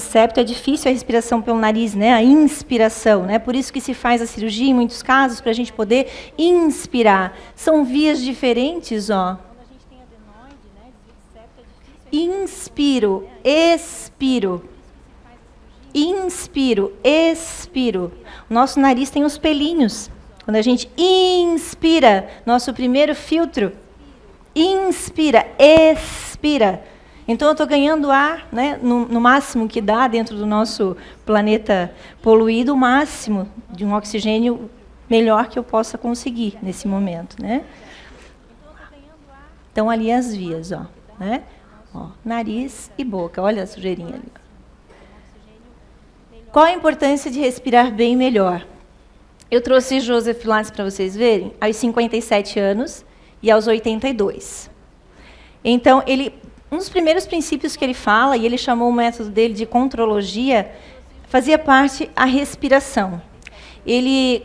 de septo, é difícil a respiração pelo nariz, né? A inspiração, né? Por isso que se faz a cirurgia, em muitos casos, para a gente poder inspirar. São vias diferentes, ó. Inspiro, expiro. Inspiro, expiro. Nosso nariz tem os pelinhos. Quando a gente inspira, nosso primeiro filtro, inspira, expira. Então, eu estou ganhando ar, né, no máximo que dá dentro do nosso planeta poluído, o máximo de um oxigênio melhor que eu possa conseguir nesse momento, né? Então, ali as vias, ó, né? Ó, nariz e boca, olha a sujeirinha ali. Qual a importância de respirar bem e melhor? Eu trouxe Joseph Pilates para vocês verem, aos 57 anos e aos 82. Então, um dos primeiros princípios que ele fala, e ele chamou o método dele de contrologia, fazia parte a respiração. Ele,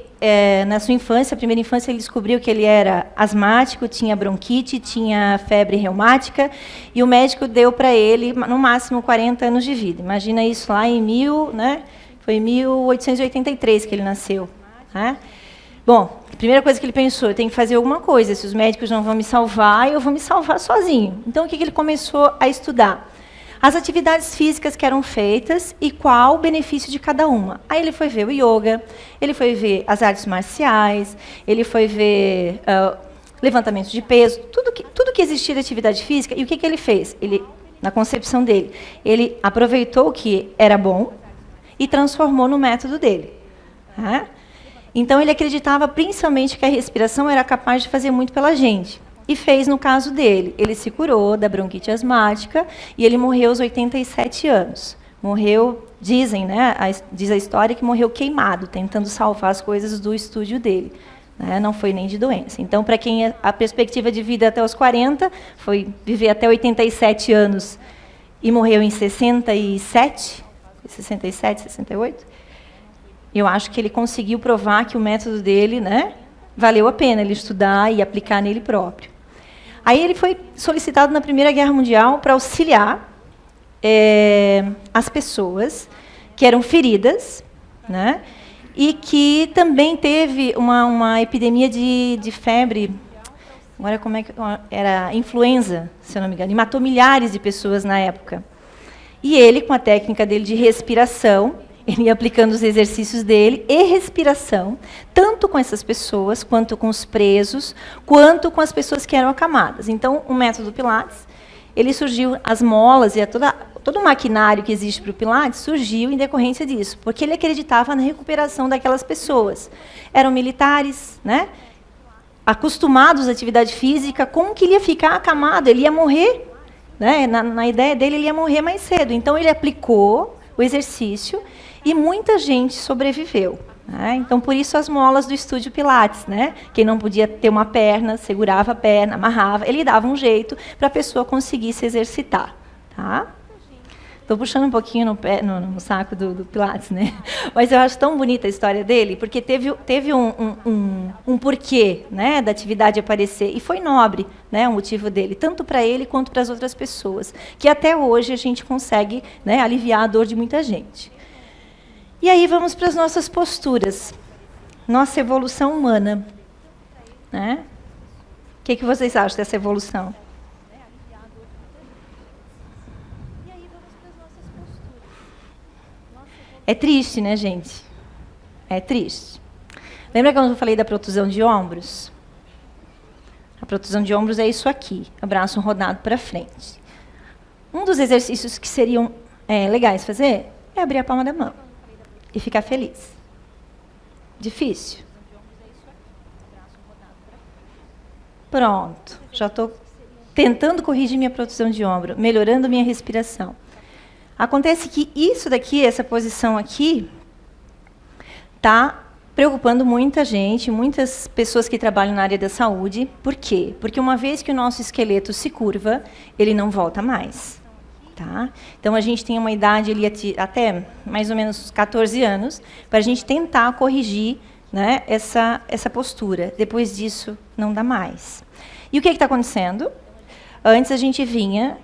na sua infância, primeira infância, ele descobriu que ele era asmático, tinha bronquite, tinha febre reumática, e o médico deu para ele, no máximo, 40 anos de vida. Imagina isso lá em foi em 1883 que ele nasceu. Né? Bom, a primeira coisa que ele pensou, eu tenho que fazer alguma coisa, se os médicos não vão me salvar, eu vou me salvar sozinho. Então, o que ele começou a estudar? As atividades físicas que eram feitas e qual o benefício de cada uma. Aí ele foi ver o yoga, ele foi ver as artes marciais, ele foi ver levantamento de peso, tudo que existia de atividade física. E o que ele fez? Ele, na concepção dele, ele aproveitou o que era bom e transformou no método dele. Né? Então, ele acreditava principalmente que a respiração era capaz de fazer muito pela gente. E fez no caso dele. Ele se curou da bronquite asmática e ele morreu aos 87 anos. Morreu, dizem, né, diz a história que morreu queimado, tentando salvar as coisas do estúdio dele. Né, não foi nem de doença. Então, para quem a perspectiva de vida até os 40, foi viver até 87 anos e morreu em 67, 68, eu acho que ele conseguiu provar que o método dele, né, valeu a pena ele estudar e aplicar nele próprio. Aí ele foi solicitado na Primeira Guerra Mundial para auxiliar as pessoas que eram feridas, né, e que também teve uma epidemia de febre, agora como é que era, influenza, se eu não me engano, e matou milhares de pessoas na época. E ele, com a técnica dele de respiração, ele ia aplicando os exercícios dele e respiração, tanto com essas pessoas, quanto com os presos, quanto com as pessoas que eram acamadas. Então, o método Pilates, ele surgiu, as molas e todo o maquinário que existe para o Pilates surgiu em decorrência disso, porque ele acreditava na recuperação daquelas pessoas. Eram militares, né, acostumados à atividade física, como que ele ia ficar acamado? Ele ia morrer, né, na ideia dele, ele ia morrer mais cedo. Então, ele aplicou o exercício e muita gente sobreviveu. Né? Então, por isso as molas do estúdio Pilates. Né? Quem não podia ter uma perna, segurava a perna, amarrava, ele dava um jeito para a pessoa conseguir se exercitar. Tá? Estou puxando um pouquinho no saco do Pilates, né? Mas eu acho tão bonita a história dele, porque teve um porquê, né, da atividade aparecer, e foi nobre, né, o motivo dele, tanto para ele quanto para as outras pessoas, que até hoje a gente consegue, né, aliviar a dor de muita gente. E aí vamos para as nossas posturas, nossa evolução humana. Né? O que vocês acham dessa evolução? É triste, né, gente? É triste. Lembra quando eu falei da protusão de ombros? A protusão de ombros é isso aqui, o braço rodado para frente. Um dos exercícios que seriam legais fazer é abrir a palma da mão e ficar feliz. Difícil? Pronto, já estou tentando corrigir minha protusão de ombro, melhorando minha respiração. Acontece que isso daqui, essa posição aqui, está preocupando muita gente, muitas pessoas que trabalham na área da saúde. Por quê? Porque uma vez que o nosso esqueleto se curva, ele não volta mais. Tá? Então, a gente tem uma idade ali até mais ou menos 14 anos, para a gente tentar corrigir, né, essa postura. Depois disso, não dá mais. E o que está acontecendo? Antes a gente vinha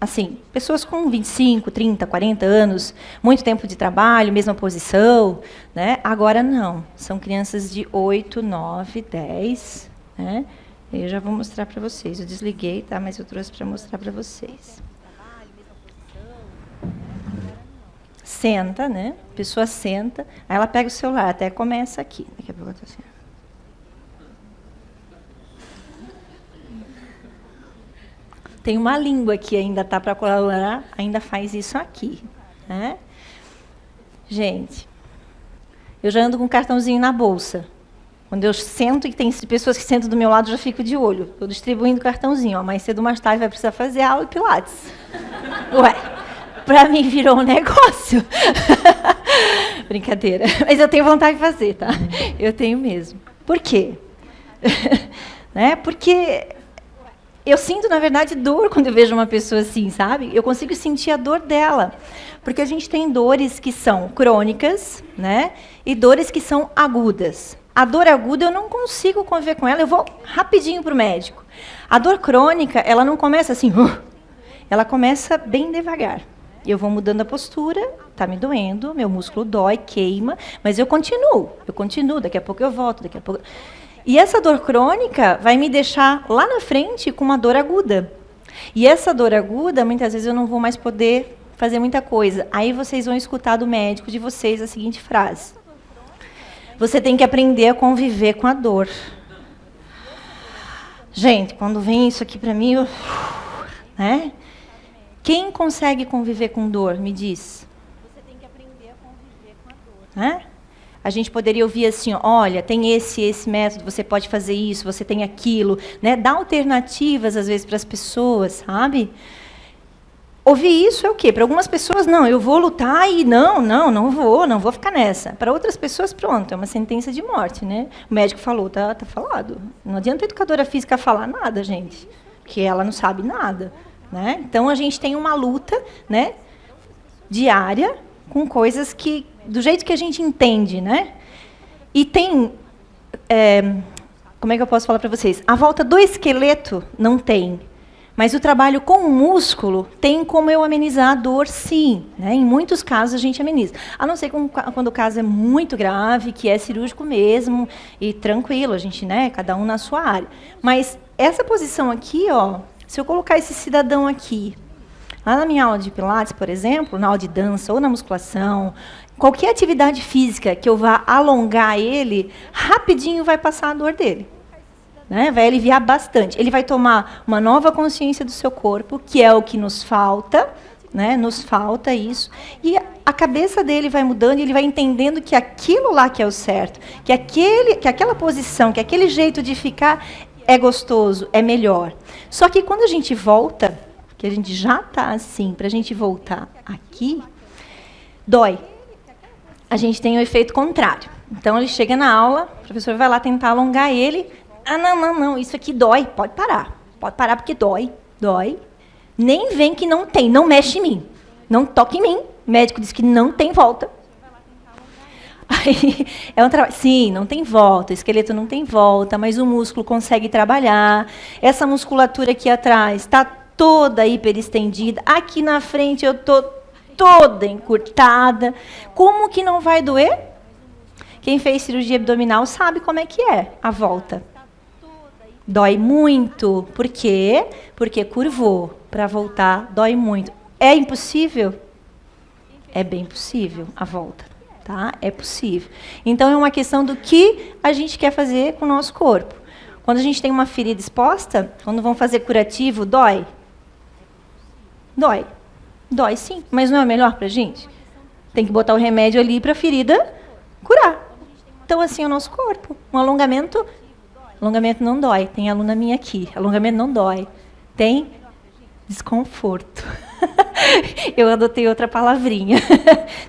assim, pessoas com 25, 30, 40 anos, muito tempo de trabalho, mesma posição, né? Agora não, são crianças de 8, 9, 10, né? Eu já vou mostrar para vocês. Eu desliguei, tá? Mas eu trouxe para mostrar para vocês. Senta, né? A pessoa senta, aí ela pega o celular, até começa aqui. Daqui a pouco eu tô assim. Tem uma língua que ainda tá para colaborar, ainda faz isso aqui, né? Gente, eu já ando com um cartãozinho na bolsa. Quando eu sento e tem pessoas que sentam do meu lado, eu já fico de olho. Eu distribuindo o cartãozinho. Ó, mais cedo ou mais tarde vai precisar fazer aula de pilates. Ué, para mim virou um negócio. Brincadeira. Mas eu tenho vontade de fazer, tá? Eu tenho mesmo. Por quê? Né? Porque eu sinto, na verdade, dor quando eu vejo uma pessoa assim, sabe? Eu consigo sentir a dor dela. Porque a gente tem dores que são crônicas, né? E dores que são agudas. A dor aguda eu não consigo conviver com ela, eu vou rapidinho para o médico. A dor crônica, ela não começa assim, ela começa bem devagar. Eu vou mudando a postura, tá me doendo, meu músculo dói, queima, mas eu continuo, daqui a pouco eu volto, daqui a pouco... E essa dor crônica vai me deixar lá na frente com uma dor aguda. E essa dor aguda, muitas vezes eu não vou mais poder fazer muita coisa. Aí vocês vão escutar do médico de vocês a seguinte frase: você tem que aprender a conviver com a dor. Gente, quando vem isso aqui para mim, né? Quem consegue conviver com dor, me diz? Você tem que aprender a conviver com a dor. Né? A gente poderia ouvir assim, olha, tem esse método, você pode fazer isso, você tem aquilo, né? Dá alternativas às vezes para as pessoas, sabe? Ouvir isso é o quê? Para algumas pessoas, não, eu vou lutar e não vou ficar nessa. Para outras pessoas, pronto, é uma sentença de morte, né? O médico falou, tá falado. Não adianta a educadora física falar nada, gente, porque ela não sabe nada, né? Então, a gente tem uma luta, né, diária com coisas que, do jeito que a gente entende, né? E tem, como é que eu posso falar para vocês? A volta do esqueleto não tem. Mas o trabalho com o músculo tem como eu amenizar a dor, sim. Né? Em muitos casos a gente ameniza. A não ser quando o caso é muito grave, que é cirúrgico mesmo, e tranquilo, a gente, né, cada um na sua área. Mas essa posição aqui, ó, se eu colocar esse cidadão aqui, lá na minha aula de pilates, por exemplo, na aula de dança ou na musculação, qualquer atividade física que eu vá alongar ele, rapidinho vai passar a dor dele. Né, vai aliviar bastante. Ele vai tomar uma nova consciência do seu corpo, que é o que nos falta, né, nos falta isso. E a cabeça dele vai mudando, e ele vai entendendo que aquilo lá que é o certo, que aquela posição, que aquele jeito de ficar é gostoso, é melhor. Só que quando a gente volta, que a gente já está assim, para a gente voltar aqui, dói. A gente tem o efeito contrário. Então, ele chega na aula, o professor vai lá tentar alongar ele. Ah, não, isso aqui dói. Pode parar porque dói. Nem vem que não tem, não mexe em mim. Não toque em mim. O médico diz que não tem volta. Aí, é um trabalho. Sim, não tem volta, o esqueleto não tem volta, mas o músculo consegue trabalhar. Essa musculatura aqui atrás está toda hiperestendida. Aqui na frente eu estou toda encurtada. Como que não vai doer? Quem fez cirurgia abdominal sabe como é que é a volta. Dói muito. Por quê? Porque curvou. Para voltar, dói muito. É impossível? É bem possível a volta. Tá? É possível. Então, é uma questão do que a gente quer fazer com o nosso corpo. Quando a gente tem uma ferida exposta, quando vão fazer curativo, dói? Dói. Dói sim, mas não é melhor para a gente? Tem que botar o remédio ali para a ferida curar. Então, assim é o nosso corpo. Um alongamento não dói. Tem aluna minha aqui. Alongamento não dói. Tem desconforto. Eu adotei outra palavrinha.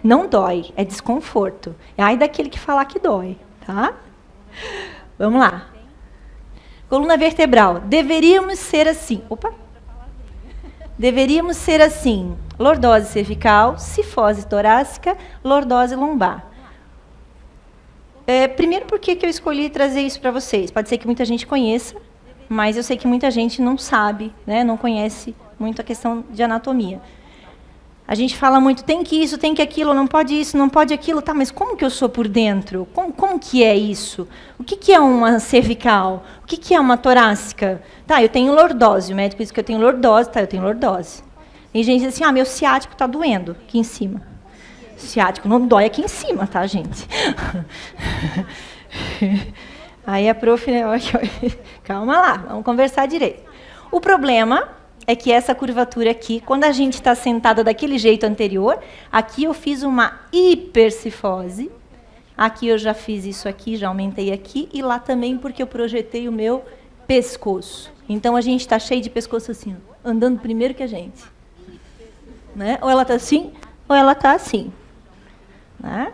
Não dói, é desconforto. Ai daquele que falar que dói, tá? Vamos lá. Coluna vertebral. Deveríamos ser assim. Deveríamos ser assim. Lordose cervical, cifose torácica, lordose lombar. Primeiro, por que eu escolhi trazer isso para vocês? Pode ser que muita gente conheça, mas eu sei que muita gente não sabe, né, não conhece muito a questão de anatomia. A gente fala muito, tem que isso, tem que aquilo, não pode isso, não pode aquilo. Tá, mas como que eu sou por dentro? Como que é isso? O que é uma cervical? O que é uma torácica? Tá, eu tenho lordose. O médico disse que eu tenho lordose. Tá, eu tenho lordose. E gente diz assim, meu ciático está doendo aqui em cima. Ciático não dói aqui em cima, tá, gente? Aí a prof, né, calma lá, vamos conversar direito. O problema é que essa curvatura aqui, quando a gente está sentada daquele jeito anterior, aqui eu fiz uma hipercifose, aqui eu já fiz isso aqui, já aumentei aqui, e lá também porque eu projetei o meu pescoço. Então a gente está cheio de pescoço assim, ó, andando primeiro que a gente. Né? Ou ela está assim, ou ela está assim. Né?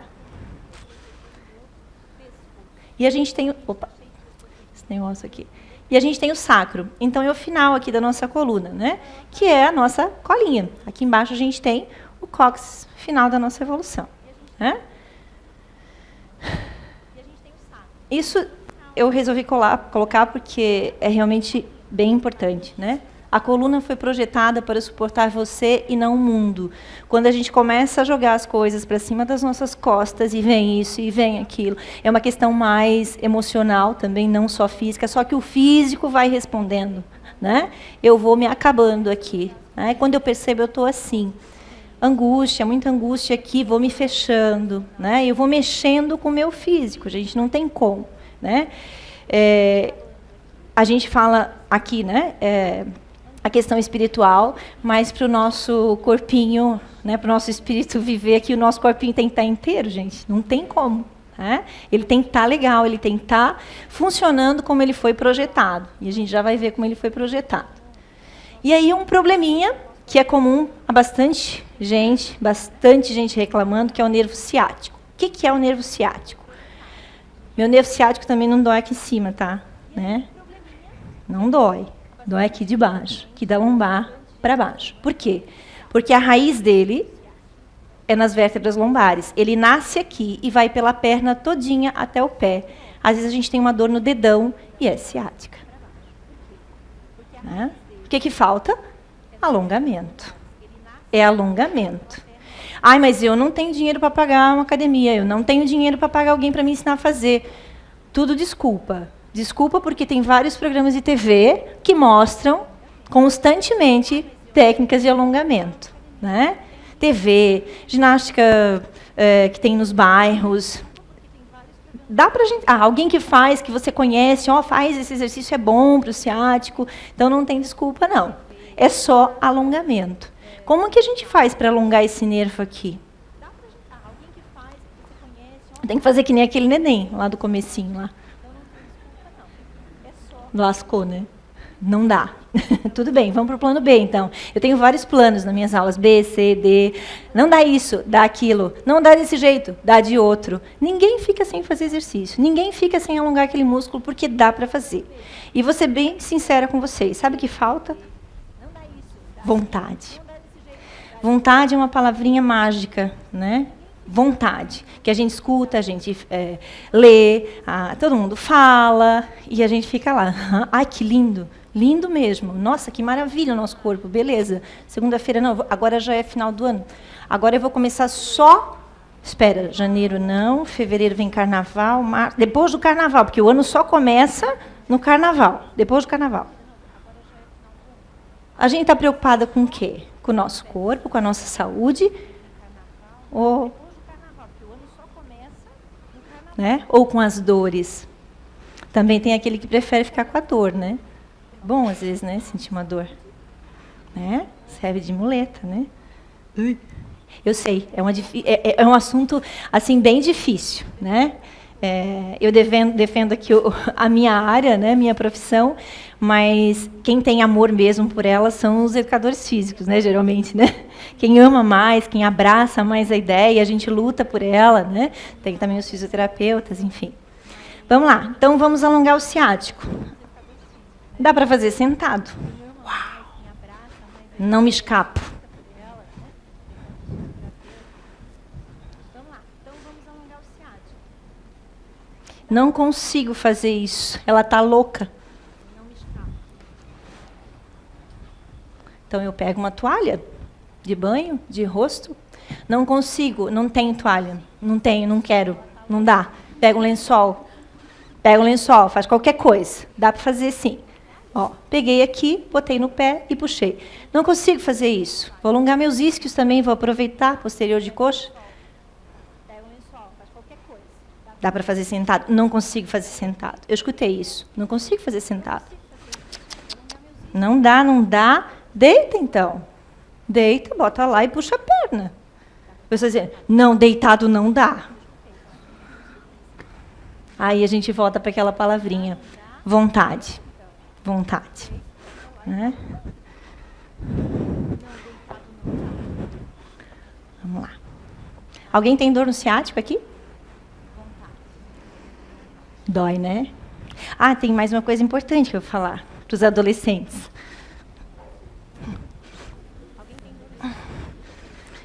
E a gente tem... Opa, esse negócio aqui. E a gente tem o sacro. Então, é o final aqui da nossa coluna, né? Que é a nossa colinha. Aqui embaixo a gente tem o cóccix final da nossa evolução. Né? Isso eu resolvi colocar porque é realmente bem importante, né? A coluna foi projetada para suportar você e não o mundo. Quando a gente começa a jogar as coisas para cima das nossas costas, e vem isso, e vem aquilo, é uma questão mais emocional também, não só física, só que o físico vai respondendo. Né? Eu vou me acabando aqui. Né? Quando eu percebo, eu estou assim. Angústia, muita angústia aqui, vou me fechando. Né? Eu vou mexendo com o meu físico, gente, não tem como. Né? A gente fala aqui, né? A questão espiritual, mas para o nosso corpinho, né, para o nosso espírito viver aqui, o nosso corpinho tem que estar inteiro, gente. Não tem como. Né? Ele tem que estar legal, ele tem que estar funcionando como ele foi projetado. E a gente já vai ver como ele foi projetado. E aí um probleminha que é comum a bastante gente reclamando, que é o nervo ciático. O que é o nervo ciático? Meu nervo ciático também não dói aqui em cima, tá? Né? Não dói. Dói aqui de baixo, aqui da lombar para baixo. Por quê? Porque a raiz dele é nas vértebras lombares. Ele nasce aqui e vai pela perna todinha até o pé. Às vezes a gente tem uma dor no dedão e é ciática. Né? O que falta? Alongamento. É alongamento. Ai, mas eu não tenho dinheiro para pagar uma academia, eu não tenho dinheiro para pagar alguém para me ensinar a fazer. Tudo desculpa. Desculpa porque tem vários programas de TV que mostram constantemente técnicas de alongamento. Né? TV, ginástica que tem nos bairros. Dá pra gente, alguém que faz, que você conhece, faz esse exercício, é bom para o ciático, então não tem desculpa, não. É só alongamento. Como que a gente faz para alongar esse nervo aqui? Tem que fazer que nem aquele neném, lá do comecinho, lá. Lascou, né? Não dá. Tudo bem, vamos para o plano B, então. Eu tenho vários planos nas minhas aulas, B, C, D. Não dá isso, dá aquilo. Não dá desse jeito, dá de outro. Ninguém fica sem fazer exercício. Ninguém fica sem alongar aquele músculo, porque dá para fazer. E vou ser bem sincera com vocês. Sabe o que falta? Vontade. Vontade é uma palavrinha mágica, né? Vontade, que a gente escuta, a gente lê, todo mundo fala, e a gente fica lá. Ai, que lindo, lindo mesmo. Nossa, que maravilha o nosso corpo, beleza. Segunda-feira não, agora já é final do ano. Agora eu vou começar só... Espera, janeiro não, fevereiro vem carnaval, março... Depois do carnaval, porque o ano só começa no carnaval, depois do carnaval. A gente está preocupada com o quê? Com o nosso corpo, com a nossa saúde, ou... Né? Ou com as dores. Também tem aquele que prefere ficar com a dor, né? É bom, às vezes, né? Sentir uma dor. Né? Serve de muleta, né? Eu sei, é um assunto assim, bem difícil, né? Eu defendo aqui a minha área, né, minha profissão, mas quem tem amor mesmo por ela são os educadores físicos, né, geralmente, né? Quem ama mais, quem abraça mais a ideia, a gente luta por ela, né? Tem também os fisioterapeutas, enfim. Vamos lá, então vamos alongar o ciático. Dá para fazer sentado. Uau. Não me escapo. Não consigo fazer isso. Ela está louca. Então, eu pego uma toalha de banho, de rosto. Não consigo, não tenho toalha. Não tenho, não quero, não dá. Pega um lençol, faz qualquer coisa. Dá para fazer sim. Ó, peguei aqui, botei no pé e puxei. Não consigo fazer isso. Vou alongar meus isquios também, vou aproveitar posterior de coxa. Pega um lençol, faz qualquer coisa. Dá para fazer sentado? Não consigo fazer sentado. Eu escutei isso. Não consigo fazer sentado. Não dá, não dá. Deita, então. Deita, bota lá e puxa a perna. Você dizer, não, deitado não dá. Aí a gente volta para aquela palavrinha. Vontade. Vontade. Né? Vamos lá. Alguém tem dor no ciático aqui? Dói, né? Ah, tem mais uma coisa importante que eu vou falar para os adolescentes.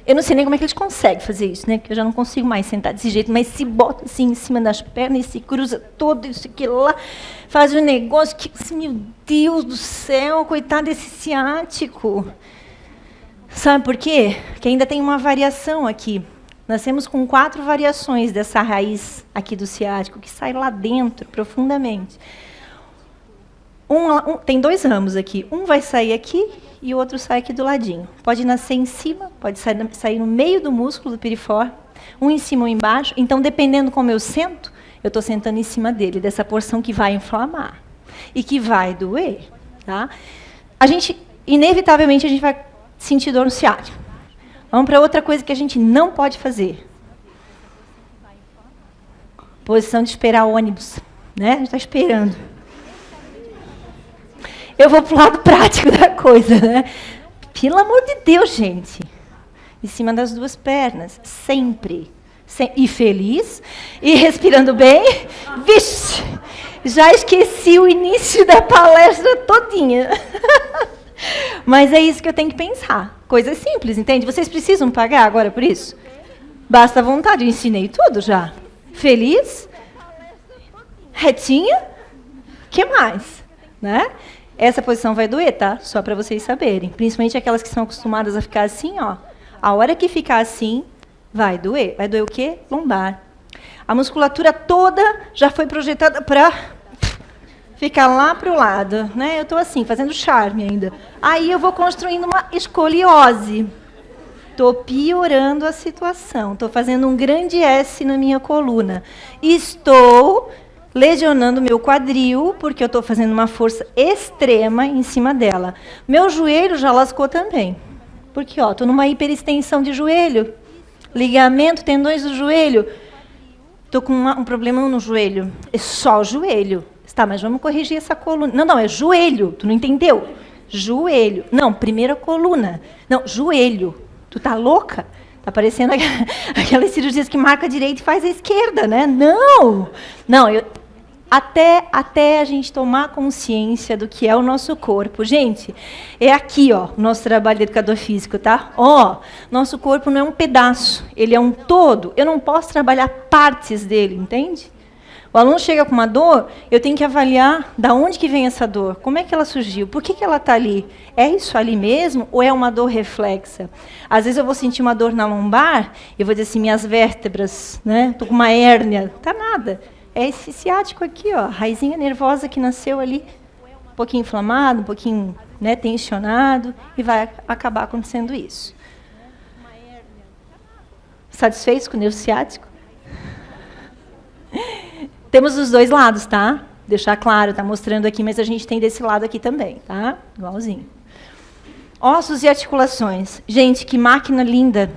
Eu não sei nem como é que eles conseguem fazer isso, né? Porque eu já não consigo mais sentar desse jeito, mas se bota assim em cima das pernas e se cruza todo isso aqui lá, faz um negócio que, meu Deus do céu, coitado desse ciático. Sabe por quê? Porque ainda tem uma variação aqui. Nós temos com 4 variações dessa raiz aqui do ciático, que sai lá dentro, profundamente. Tem 2 ramos aqui. Um vai sair aqui e o outro sai aqui do ladinho. Pode nascer em cima, pode sair no meio do músculo do piriforme, um em cima ou embaixo. Então, dependendo como eu sento, eu estou sentando em cima dele, dessa porção que vai inflamar e que vai doer. Tá? Inevitavelmente, a gente vai sentir dor no ciático. Vamos para outra coisa que a gente não pode fazer. Posição de esperar o ônibus. Né? A gente está esperando. Eu vou para o lado prático da coisa, né? Pelo amor de Deus, gente. Em cima das 2 pernas, sempre. E feliz, e respirando bem. Vixe, já esqueci o início da palestra todinha. Mas é isso que eu tenho que pensar. Coisa simples, entende? Vocês precisam pagar agora por isso? Basta a vontade, eu ensinei tudo já. Feliz, retinha, o que mais? Né? Essa posição vai doer, tá? Só para vocês saberem. Principalmente aquelas que são acostumadas a ficar assim, ó. A hora que ficar assim, vai doer. Vai doer o quê? Lombar. A musculatura toda já foi projetada para ficar lá para o lado. Né? Eu estou assim, fazendo charme ainda. Aí eu vou construindo uma escoliose. Estou piorando a situação. Estou fazendo um grande S na minha coluna. Estou lesionando meu quadril, porque eu estou fazendo uma força extrema em cima dela. Meu joelho já lascou também. Porque estou numa hiperextensão de joelho. Ligamento, tendões do joelho. Estou com um problemão no joelho. É só o joelho. Tá, mas vamos corrigir essa coluna. Não, é joelho. Tu não entendeu? Joelho. Não, primeiro a coluna. Não, joelho. Tu tá louca? Tá parecendo aquelas cirurgias que marca a direita e faz a esquerda, né? Não! Não, até a gente tomar consciência do que é o nosso corpo. Gente, é aqui, ó, o nosso trabalho de educador físico, tá? Ó, nosso corpo não é um pedaço, ele é um todo. Eu não posso trabalhar partes dele, entende? O aluno chega com uma dor, eu tenho que avaliar da onde que vem essa dor, como é que ela surgiu, por que ela está ali? É isso ali mesmo ou é uma dor reflexa? Às vezes eu vou sentir uma dor na lombar, eu vou dizer assim, minhas vértebras, né? Estou com uma hérnia, tá nada. É esse ciático aqui, ó, raizinha nervosa que nasceu ali, um pouquinho inflamado, um pouquinho, né, tensionado, e vai acabar acontecendo isso. Satisfeitos com o nervo ciático? Temos os 2 lados, tá? Deixar claro, tá mostrando aqui, mas a gente tem desse lado aqui também, tá? Igualzinho. Ossos e articulações. Gente, que máquina linda.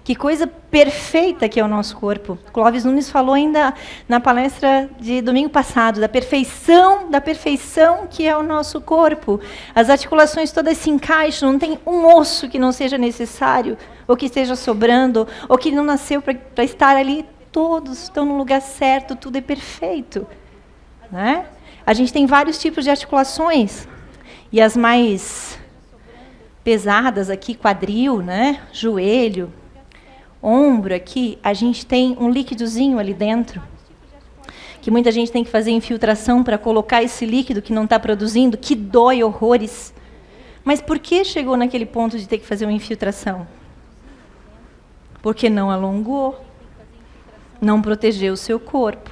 Que coisa perfeita que é o nosso corpo. Clóvis Nunes falou ainda na palestra de domingo passado, da perfeição que é o nosso corpo. As articulações todas se encaixam, não tem um osso que não seja necessário, ou que esteja sobrando, ou que não nasceu para estar ali. Todos estão no lugar certo, tudo é perfeito. Né? A gente tem vários tipos de articulações, e as mais pesadas aqui, quadril, né? Joelho, ombro aqui, a gente tem um líquidozinho ali dentro, que muita gente tem que fazer infiltração para colocar esse líquido que não está produzindo, que dói horrores. Mas por que chegou naquele ponto de ter que fazer uma infiltração? Porque não alongou, não protegeu o seu corpo.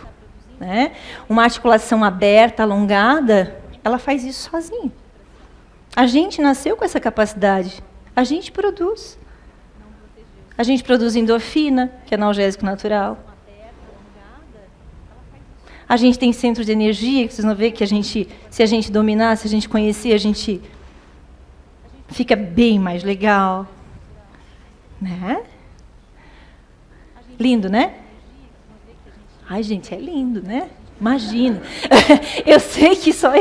Né? Uma articulação aberta, alongada, ela faz isso sozinha. A gente nasceu com essa capacidade. A gente produz. A gente produz endorfina, que é analgésico natural. A gente tem centro de energia, que vocês vão ver que se a gente dominar, se a gente conhecer, a gente fica bem mais legal. Né? Lindo, né? Ai, gente, é lindo, né? Imagina. Eu sei que só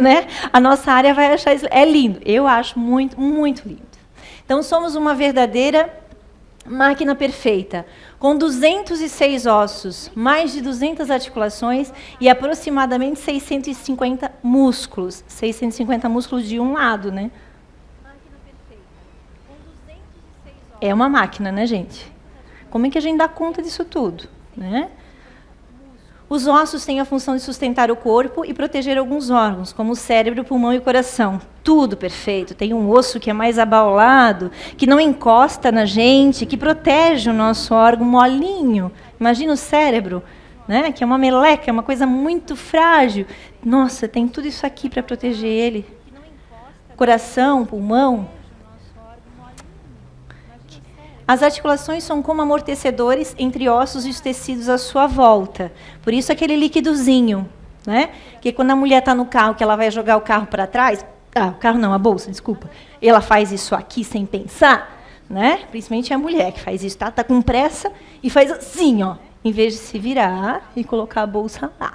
né, a nossa área vai achar isso. É lindo. Eu acho muito, muito lindo. Então, somos uma verdadeira máquina perfeita, com 206 ossos, mais de 200 articulações e aproximadamente 650 músculos. 650 músculos de um lado, né? É uma máquina, né, gente? Como é que a gente dá conta disso tudo, né? Os ossos têm a função de sustentar o corpo e proteger alguns órgãos, como o cérebro, pulmão e coração. Tudo perfeito. Tem um osso que é mais abaulado, que não encosta na gente, que protege o nosso órgão molinho. Imagina o cérebro, né? Que é uma meleca, é uma coisa muito frágil. Nossa, tem tudo isso aqui para proteger ele. Coração, pulmão. As articulações são como amortecedores entre ossos e os tecidos à sua volta. Por isso aquele líquidozinho, né? Que quando a mulher está no carro, que ela vai jogar o carro para trás, o carro não, a bolsa, desculpa. Ela faz isso aqui sem pensar, né? Principalmente a mulher que faz isso, tá? Tá com pressa e faz assim, ó, em vez de se virar e colocar a bolsa lá.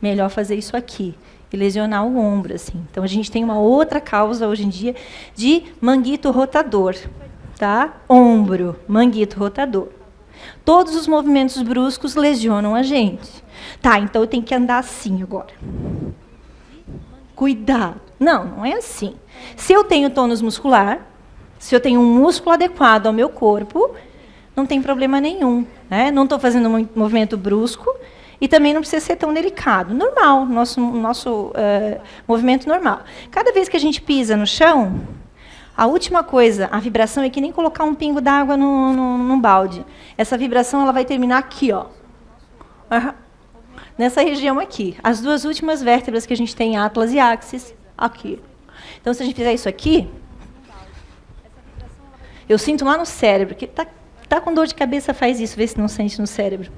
Melhor fazer isso aqui e lesionar o ombro, assim. Então a gente tem uma outra causa hoje em dia de manguito rotador. Tá? Ombro, manguito rotador. Todos os movimentos bruscos lesionam a gente. Tá, então eu tenho que andar assim agora. Cuidado. Não, não é assim. Se eu tenho tônus muscular, se eu tenho um músculo adequado ao meu corpo, não tem problema nenhum. Né? Não estou fazendo um movimento brusco e também não precisa ser tão delicado. Normal, nosso movimento normal. Cada vez que a gente pisa no chão, a última coisa, a vibração é que nem colocar um pingo d'água num balde. Essa vibração ela vai terminar aqui, ó. Nessa região aqui. As duas últimas vértebras que a gente tem, Atlas e Axis, aqui. Então, se a gente fizer isso aqui, eu sinto lá no cérebro, que tá com dor de cabeça, faz isso, vê se não sente no cérebro.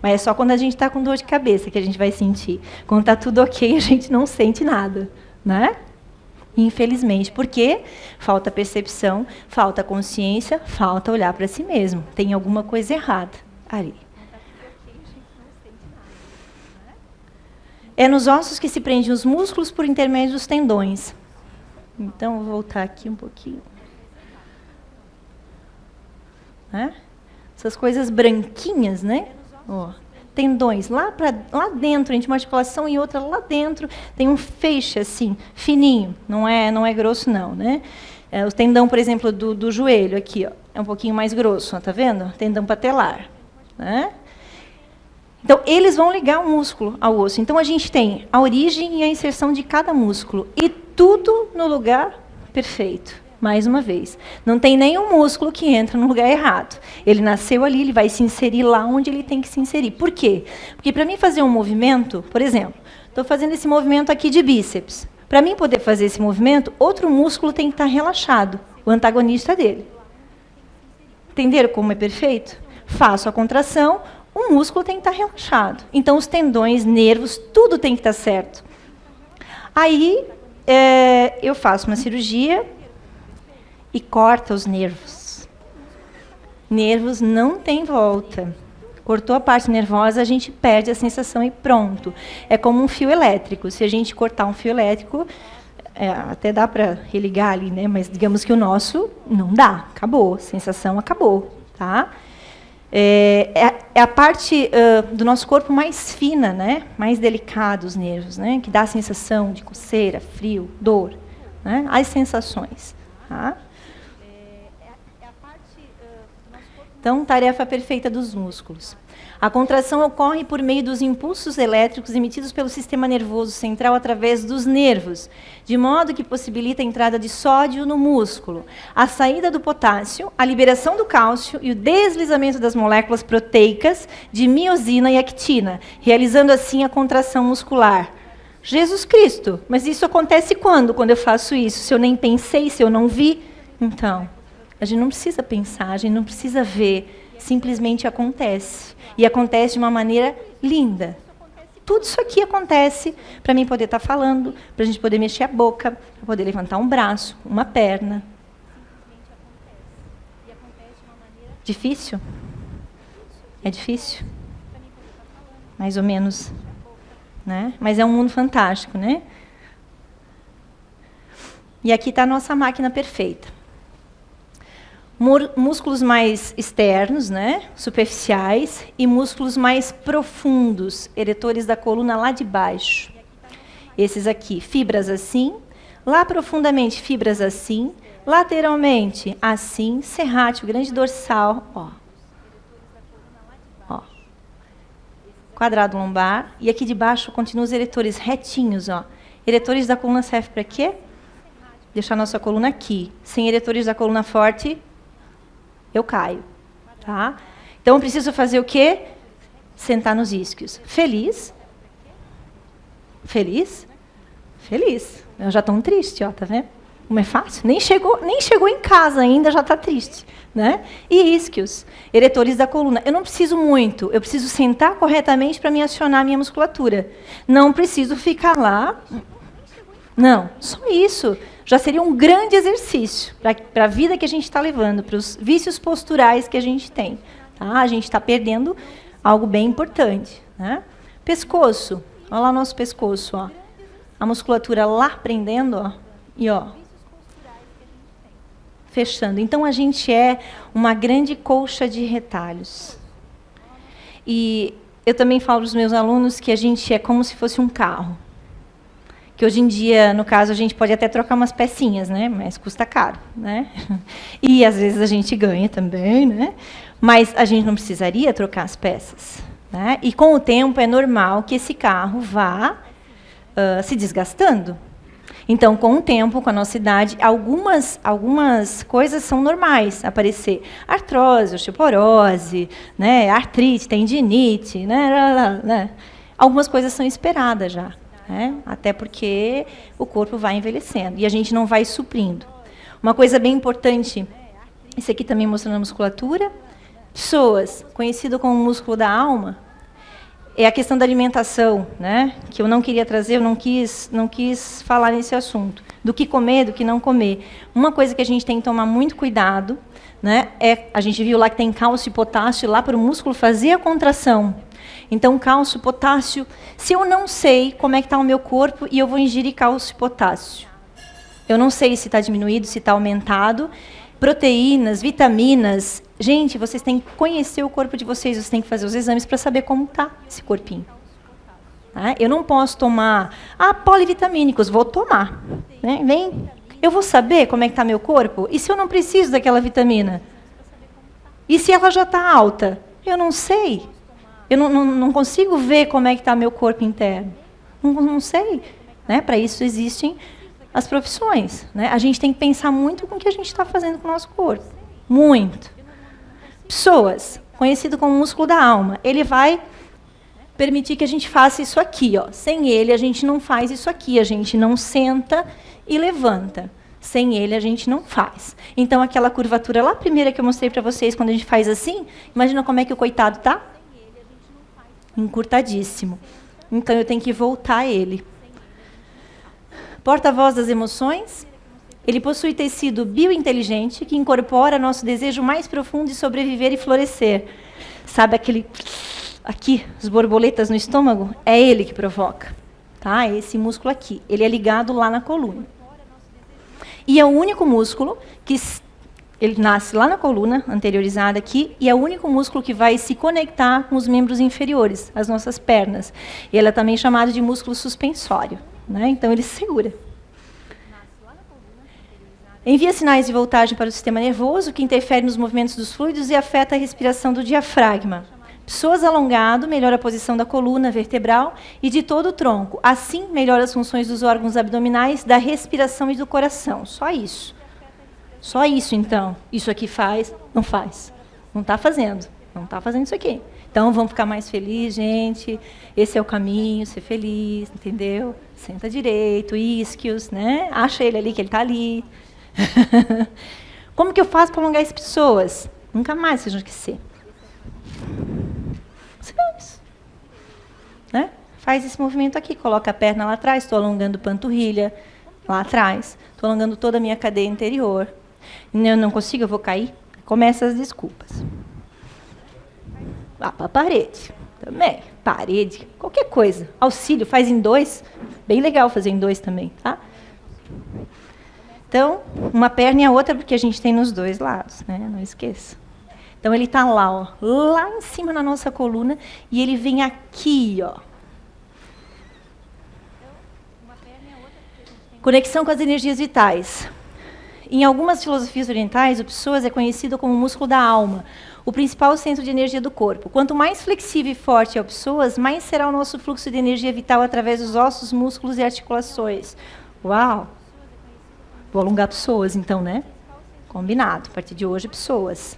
Mas é só quando a gente está com dor de cabeça que a gente vai sentir. Quando está tudo ok, a gente não sente nada, né? Infelizmente, porque falta percepção, falta consciência, falta olhar para si mesmo. Tem alguma coisa errada ali. É nos ossos que se prendem os músculos por intermédio dos tendões. Então, vou voltar aqui um pouquinho. Né? Essas coisas branquinhas, né? Ó. Tendões, lá dentro, entre uma articulação e outra, lá dentro, tem um feixe, assim, fininho, não é grosso, não, né? O tendão, por exemplo, do joelho, aqui, ó, é um pouquinho mais grosso, ó, tá vendo? Tendão patelar, né? Então, eles vão ligar o músculo ao osso. Então, a gente tem a origem e a inserção de cada músculo, e tudo no lugar perfeito. Mais uma vez, não tem nenhum músculo que entra no lugar errado. Ele nasceu ali, ele vai se inserir lá onde ele tem que se inserir. Por quê? Porque para mim fazer um movimento, por exemplo, estou fazendo esse movimento aqui de bíceps. Para mim poder fazer esse movimento, outro músculo tem que estar relaxado, o antagonista dele. Entenderam como é perfeito? Faço a contração, o músculo tem que estar relaxado. Então os tendões, nervos, tudo tem que estar certo. Aí eu faço uma cirurgia e corta os nervos. Nervos não tem volta. Cortou a parte nervosa, a gente perde a sensação e pronto. É como um fio elétrico. Se a gente cortar um fio elétrico, até dá para religar ali, né? Mas digamos que o nosso não dá. Acabou. A sensação acabou. Tá? É a parte do nosso corpo mais fina, né? Mais delicada, os nervos, né? Que dá a sensação de coceira, frio, dor. Né? As sensações. Tá? Então, tarefa perfeita dos músculos. A contração ocorre por meio dos impulsos elétricos emitidos pelo sistema nervoso central através dos nervos, de modo que possibilita a entrada de sódio no músculo, a saída do potássio, a liberação do cálcio e o deslizamento das moléculas proteicas de miosina e actina, realizando assim a contração muscular. Jesus Cristo, mas isso acontece quando? Quando eu faço isso? Se eu nem pensei, se eu não vi? Então, a gente não precisa pensar, a gente não precisa ver, simplesmente acontece. E acontece de uma maneira linda. Tudo isso aqui acontece para mim poder estar falando, para a gente poder mexer a boca, para poder levantar um braço, uma perna. Difícil? É difícil? Mais ou menos. Né? Mas é um mundo fantástico, né? E aqui está a nossa máquina perfeita. Músculos mais externos, né, superficiais, e músculos mais profundos, eretores da coluna lá de baixo. Esses aqui, fibras assim, lá profundamente fibras assim, lateralmente assim, serrátil, grande dorsal, ó. Ó. Quadrado lombar, e aqui de baixo continuam os eretores retinhos, ó. Eretores da coluna serve para quê? Deixar nossa coluna aqui. Sem eretores da coluna forte, eu caio, tá? Então, eu preciso fazer o quê? Sentar nos isquios. Feliz? Feliz? Feliz. Eu já estou triste, ó, tá vendo? Como é fácil? Nem chegou em casa ainda, já está triste, né? E isquios, eretores da coluna. Eu não preciso muito, eu preciso sentar corretamente para me acionar a minha musculatura. Não preciso ficar lá. Não, só isso. Já seria um grande exercício para a vida que a gente está levando, para os vícios posturais que a gente tem. Tá? A gente está perdendo algo bem importante. Né? Pescoço. Olha lá o nosso pescoço. Ó. A musculatura lá prendendo, ó, e ó, fechando. Então, a gente é uma grande colcha de retalhos. E eu também falo para os meus alunos que a gente é como se fosse um carro. Que hoje em dia, no caso, a gente pode até trocar umas pecinhas, né? Mas custa caro, né? E às vezes a gente ganha também, né? Mas a gente não precisaria trocar as peças, né? E com o tempo é normal que esse carro vá se desgastando. Então, com o tempo, com a nossa idade, algumas coisas são normais aparecer. Artrose, osteoporose, né? Artrite, tendinite, né? Algumas coisas são esperadas já. Até porque o corpo vai envelhecendo e a gente não vai suprindo. Uma coisa bem importante, esse aqui também mostrando a musculatura. Pessoas, conhecido como músculo da alma, é a questão da alimentação, né? Que eu não queria trazer, eu não quis falar nesse assunto. Do que comer, do que não comer. Uma coisa que a gente tem que tomar muito cuidado, né? A gente viu lá que tem cálcio e potássio lá para o músculo fazer a contração. Então, cálcio, potássio, se eu não sei como é que está o meu corpo e eu vou ingerir cálcio e potássio. Eu não sei se está diminuído, se está aumentado. Proteínas, vitaminas. Gente, vocês têm que conhecer o corpo de vocês, vocês têm que fazer os exames para saber como está esse corpinho. Tá? Eu não posso tomar polivitamínicos, vou tomar. Né? Vem, eu vou saber como é que está meu corpo? E se eu não preciso daquela vitamina? E se ela já está alta? Eu não sei. Eu não consigo ver como é que está meu corpo interno. Não sei. Né? Para isso existem as profissões. Né? A gente tem que pensar muito com o que a gente está fazendo com o nosso corpo. Muito. Pessoas, conhecido como músculo da alma. Ele vai permitir que a gente faça isso aqui. Ó. Sem ele, a gente não faz isso aqui. A gente não senta e levanta. Sem ele, a gente não faz. Então, aquela curvatura lá primeira que eu mostrei para vocês, quando a gente faz assim, imagina como é que o coitado está? Encurtadíssimo. Então, eu tenho que voltar ele. Porta-voz das emoções. Ele possui tecido biointeligente que incorpora nosso desejo mais profundo de sobreviver e florescer. Sabe aquele... Aqui, as borboletas no estômago? É ele que provoca. Tá? Esse músculo aqui. Ele é ligado lá na coluna. E é o único músculo que... Ele nasce lá na coluna, anteriorizada aqui, e é o único músculo que vai se conectar com os membros inferiores, as nossas pernas. E ele é também chamado de músculo suspensório. Né? Então, ele segura. Envia sinais de voltagem para o sistema nervoso, que interfere nos movimentos dos fluidos e afeta a respiração do diafragma. Psoas alongado melhora a posição da coluna vertebral e de todo o tronco. Assim, melhora as funções dos órgãos abdominais, da respiração e do coração. Só isso. Só isso, então. Isso aqui faz? Não faz. Não está fazendo. Não está fazendo isso aqui. Então, vamos ficar mais felizes, gente. Esse é o caminho, ser feliz, entendeu? Senta direito, isquios, né? Acha ele ali, que ele está ali. Como que eu faço para alongar as pessoas? Nunca mais sejam esquecer. Né? Faz esse movimento aqui, coloca a perna lá atrás, estou alongando panturrilha lá atrás, estou alongando toda a minha cadeia interior. Eu não consigo, eu vou cair. Começa as desculpas. Lá para a parede. Também, parede, qualquer coisa. Auxílio, faz em 2. Bem legal fazer em 2 também, tá? Então, uma perna e a outra, porque a gente tem nos 2 lados, né? Não esqueça. Então, ele está lá, ó, lá em cima na nossa coluna, e ele vem aqui, ó. Conexão com as energias vitais. Em algumas filosofias orientais, o psoas é conhecido como o músculo da alma, o principal centro de energia do corpo. Quanto mais flexível e forte é o psoas, mais será o nosso fluxo de energia vital através dos ossos, músculos e articulações. Uau! Vou alongar psoas, então, né? Combinado. A partir de hoje, psoas.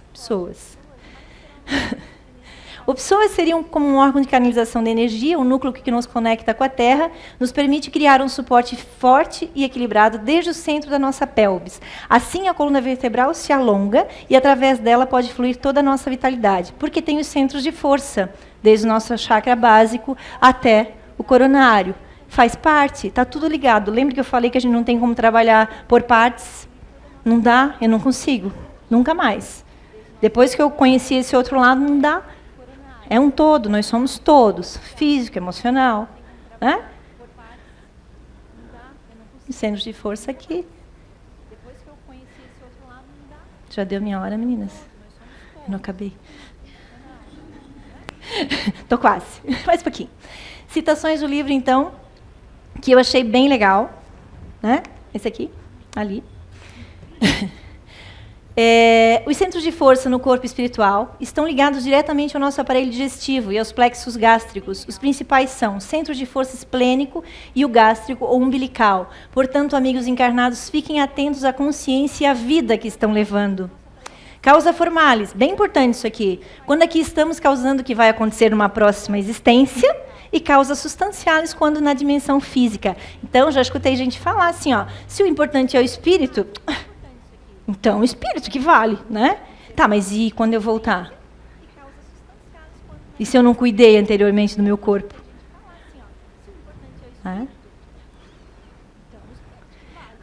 O psoas seria como um órgão de canalização de energia, um núcleo que nos conecta com a Terra, nos permite criar um suporte forte e equilibrado desde o centro da nossa pelvis. Assim, a coluna vertebral se alonga e, através dela, pode fluir toda a nossa vitalidade, porque tem os centros de força, desde o nosso chakra básico até o coronário. Faz parte, está tudo ligado. Lembra que eu falei que a gente não tem como trabalhar por partes? Não dá, eu não consigo, nunca mais. Depois que eu conheci esse outro lado, não dá. É um todo, nós somos todos, físico, emocional. Né? Centros de força aqui. Já deu minha hora, meninas? Eu não acabei. Estou quase, mais um pouquinho. Citações do livro, então, que eu achei bem legal. Né? Esse aqui, ali. Os centros de força no corpo espiritual estão ligados diretamente ao nosso aparelho digestivo e aos plexos gástricos. Os principais são o centro de força esplênico e o gástrico ou umbilical. Portanto, amigos encarnados, fiquem atentos à consciência e à vida que estão levando. Causa formalis, bem importante isso aqui. Quando aqui estamos causando o que vai acontecer numa próxima existência, e causas substanciais quando na dimensão física. Então, já escutei gente falar assim, ó, se o importante é o espírito, então o espírito que vale, né? Tá, mas e quando eu voltar? E se eu não cuidei anteriormente do meu corpo?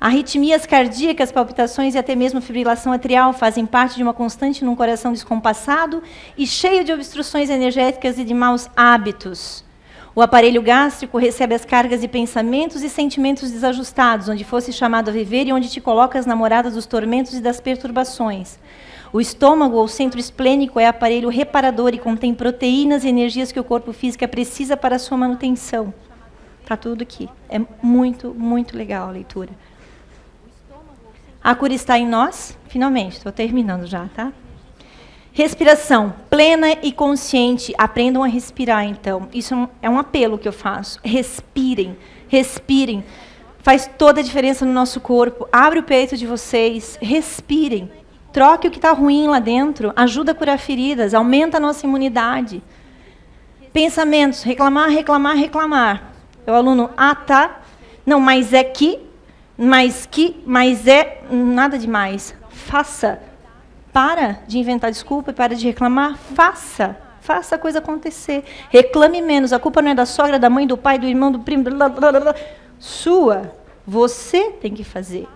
Arritmias cardíacas, palpitações e até mesmo fibrilação atrial fazem parte de uma constante num coração descompassado e cheio de obstruções energéticas e de maus hábitos. O aparelho gástrico recebe as cargas de pensamentos e sentimentos desajustados, onde fosse chamado a viver e onde te colocas na morada dos tormentos e das perturbações. O estômago, ou centro esplênico, é aparelho reparador e contém proteínas e energias que o corpo físico precisa para a sua manutenção. Está tudo aqui. É muito, muito legal a leitura. A cura está em nós. Finalmente, estou terminando já, tá? Respiração plena e consciente. Aprendam a respirar, então. Isso é um apelo que eu faço. Respirem, respirem. Faz toda a diferença no nosso corpo. Abre o peito de vocês, respirem. Troque o que está ruim lá dentro. Ajuda a curar feridas, aumenta a nossa imunidade. Pensamentos, reclamar, reclamar, reclamar. O aluno, tá. Não, mas é que, mas é nada demais. Faça. Para de inventar desculpa, para de reclamar, faça a coisa acontecer. Reclame menos, a culpa não é da sogra, da mãe, do pai, do irmão, do primo, sua. Você tem que fazer.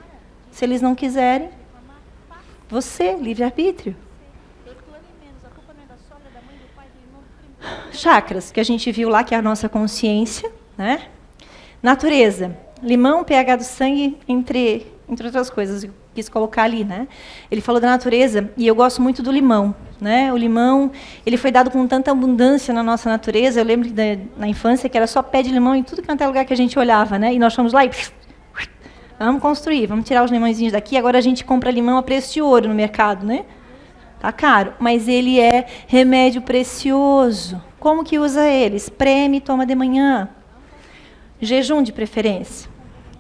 Se eles não quiserem, você, livre-arbítrio. Chakras, que a gente viu lá, que é a nossa consciência, né? Natureza, limão, pH do sangue, entre outras coisas, eu quis colocar ali, né? Ele falou da natureza, e eu gosto muito do limão, né? O limão, ele foi dado com tanta abundância na nossa natureza. Eu lembro na infância que era só pé de limão em tudo quanto é lugar que a gente olhava, né? E nós fomos lá e Vamos construir, vamos tirar os limãozinhos daqui. Agora a gente compra limão a preço de ouro no mercado, né? Tá caro, mas ele é remédio precioso. Como que usa ele? Espreme e toma de manhã. Jejum de preferência.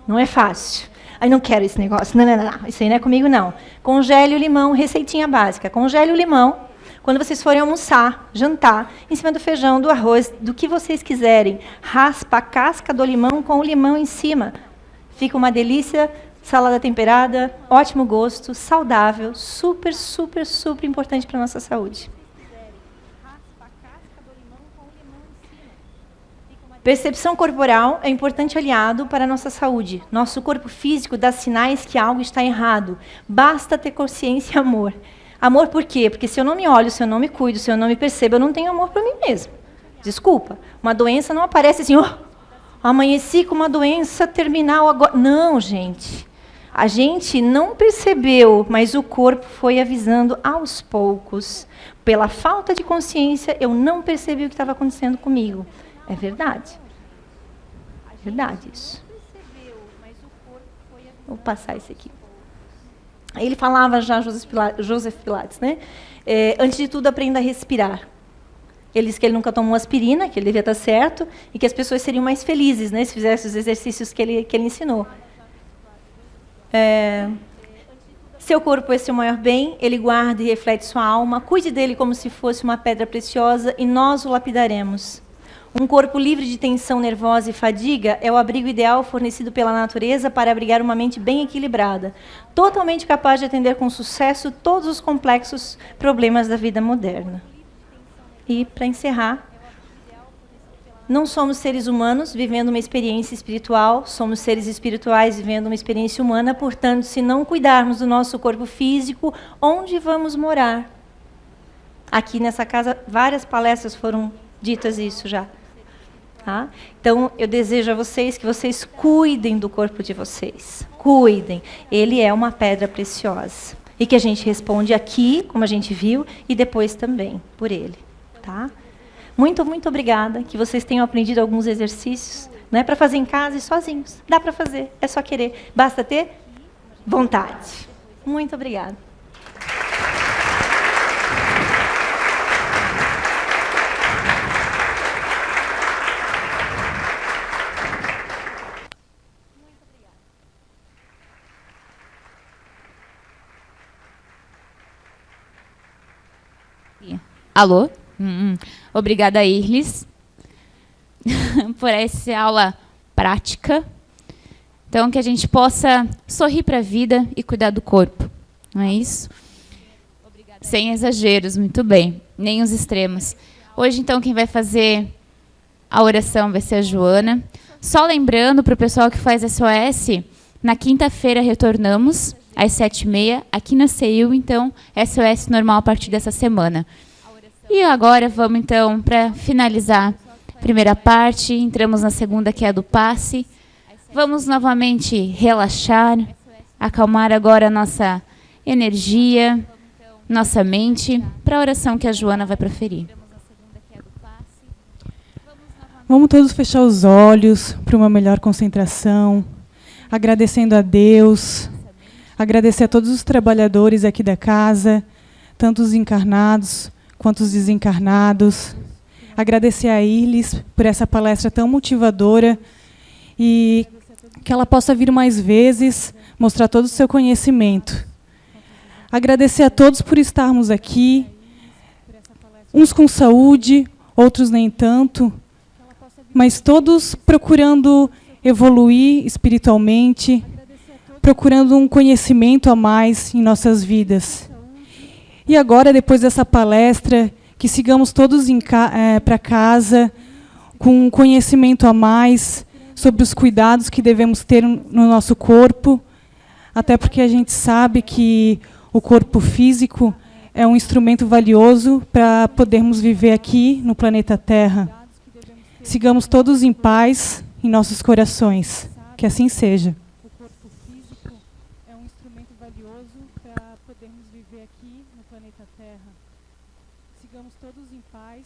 Não é fácil. Aí não quero esse negócio. Não, não, não. Isso aí não é comigo, não. Congele o limão, receitinha básica. Congele o limão. Quando vocês forem almoçar, jantar, em cima do feijão, do arroz, do que vocês quiserem, raspa a casca do limão com o limão em cima. Fica uma delícia, salada temperada, ótimo gosto, saudável, super, super, super importante para a nossa saúde. Percepção corporal é importante aliado para a nossa saúde. Nosso corpo físico dá sinais que algo está errado. Basta ter consciência e amor. Amor por quê? Porque se eu não me olho, se eu não me cuido, se eu não me percebo, eu não tenho amor por mim mesmo. Desculpa, uma doença não aparece assim, oh, amanheci com uma doença terminal agora. Não, gente. A gente não percebeu, mas o corpo foi avisando aos poucos. Pela falta de consciência, eu não percebi o que estava acontecendo comigo. É verdade. É verdade isso. Vou passar esse aqui. Ele falava já, Joseph Pilates, né? Antes de tudo, aprenda a respirar. Ele disse que ele nunca tomou aspirina, que ele devia estar certo, e que as pessoas seriam mais felizes, né, se fizessem os exercícios que ele ensinou. Seu corpo é seu maior bem, ele guarda e reflete sua alma, cuide dele como se fosse uma pedra preciosa, e nós o lapidaremos. Um corpo livre de tensão nervosa e fadiga é o abrigo ideal fornecido pela natureza para abrigar uma mente bem equilibrada, totalmente capaz de atender com sucesso todos os complexos problemas da vida moderna. E, para encerrar, não somos seres humanos vivendo uma experiência espiritual, somos seres espirituais vivendo uma experiência humana, portanto, se não cuidarmos do nosso corpo físico, onde vamos morar? Aqui nessa casa, várias palestras foram ditas isso já. Tá? Então, eu desejo a vocês que vocês cuidem do corpo de vocês. Cuidem. Ele é uma pedra preciosa. E que a gente responde aqui, como a gente viu, e depois também por ele. Tá? Muito, muito obrigada. Que vocês tenham aprendido alguns exercícios, né, para fazer em casa e sozinhos. Dá para fazer, é só querer. Basta ter vontade. Muito obrigada. Alô? Obrigada, Irlis, por essa aula prática. Então, que a gente possa sorrir para a vida e cuidar do corpo. Não é isso? Sem exageros, muito bem. Nem os extremos. Hoje, então, quem vai fazer a oração vai ser a Joana. Só lembrando para o pessoal que faz SOS, na quinta-feira retornamos, às 7h30, aqui na CEIU, então, SOS normal a partir dessa semana. E agora vamos, então, para finalizar a primeira parte, entramos na segunda, que é a do passe. Vamos novamente relaxar, acalmar agora a nossa energia, nossa mente, para a oração que a Joana vai proferir. Vamos todos fechar os olhos para uma melhor concentração, agradecendo a Deus, agradecer a todos os trabalhadores aqui da casa, tanto os encarnados quanto os desencarnados. Agradecer a Irlis por essa palestra tão motivadora e que ela possa vir mais vezes, mostrar todo o seu conhecimento. Agradecer a todos por estarmos aqui, uns com saúde, outros nem tanto, mas todos procurando evoluir espiritualmente, procurando um conhecimento a mais em nossas vidas. E agora, depois dessa palestra, que sigamos todos para casa, com um conhecimento a mais sobre os cuidados que devemos ter no nosso corpo, até porque a gente sabe que o corpo físico é um instrumento valioso para podermos viver aqui no planeta Terra. Sigamos todos em paz em nossos corações. Que assim seja. O corpo físico é um instrumento valioso para podermos viver aqui no planeta Terra. Sigamos todos em paz